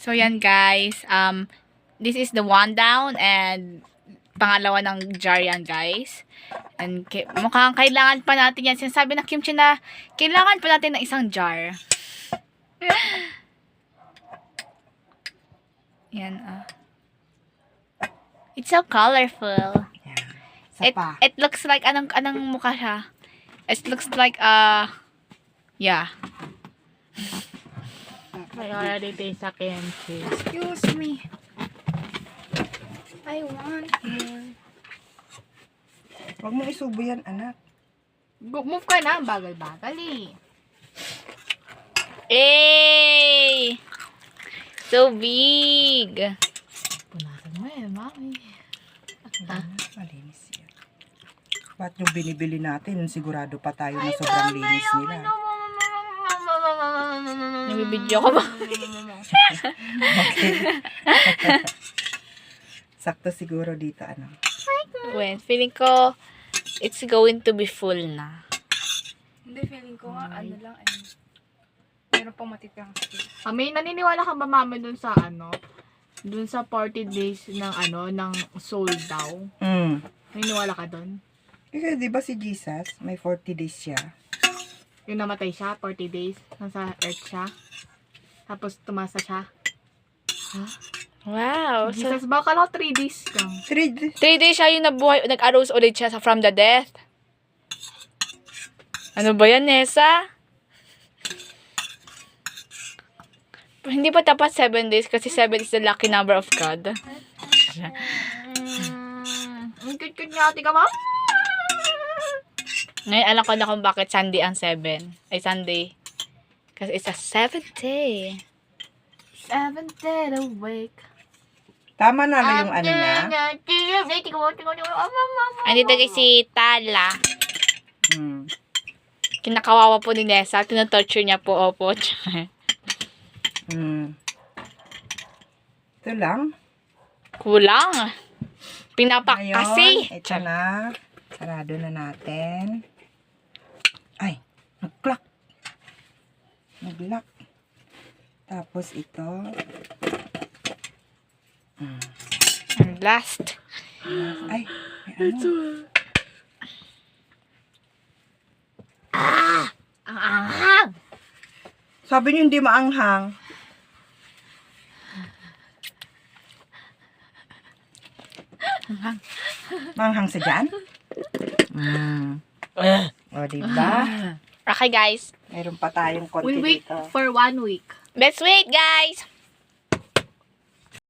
So, yan guys. This is the one down and pangalawa ng jar yan guys. And mukhang kailangan pa natin yan. Sinasabi ng kimchi na kailangan pa natin ng isang jar. Yan It's so colorful. Yeah. It looks like anong mukha siya? It looks like yeah. I already taste sa kimchi. Excuse me. I want more. Huwag mo isubo yan, anak. Move ka na. Bagal-bagal eh. Hey! So big. Punasan mo eh, mami. Malinis yan. Ba't yung binibili natin, sigurado pa tayo na sobrang linis nila. Nabibidyo ko ba? Okay. Sakto siguro dito, ano. Well, feeling ko it's going to be full na. Hindi, feeling ko nga, ano lang, meron pang matitirang stick. May naniniwala ka ba, mami, dun sa dun sa 40 days ng ng soul daw? Naniniwala ka dun? Kasi di ba si Jesus, may 40 days siya. Yung namatay siya, 40 days, nasa earth siya. Tapos tumasa siya. Wow. So, Jesus, baka lang 3 days lang. 3 days. 3 days siya yung nabuhay, nag-arose ulit siya from the death. Ano ba yan, Nessa? Hindi pa tapat 7 days kasi 7 is the lucky number of God. Ang cute-cute niya, ate ka, ma'am. Ngayon, alam ko na kung bakit Sunday ang 7. Ay, Sunday. Kasi it's a 7th day. 7th day awake. Tama na yung ano niya. Andito guys si Tala. Hmm. Kinakawawa po ni Nessa. Tinatorture niya po. Opo. Ito lang. Kulang. Pinapakasi. Ngayon, ito na. Sarado na natin. Ay, nag-clock. Nag-lock. Tapos ito. And last. Ay, may ano. Ang anghang. Sabi niyo hindi maanghang. Maanghang sa dyan? O, diba? Okay guys. Mayroon pa tayong konti We'll wait dito. for 1 week. Let's wait guys.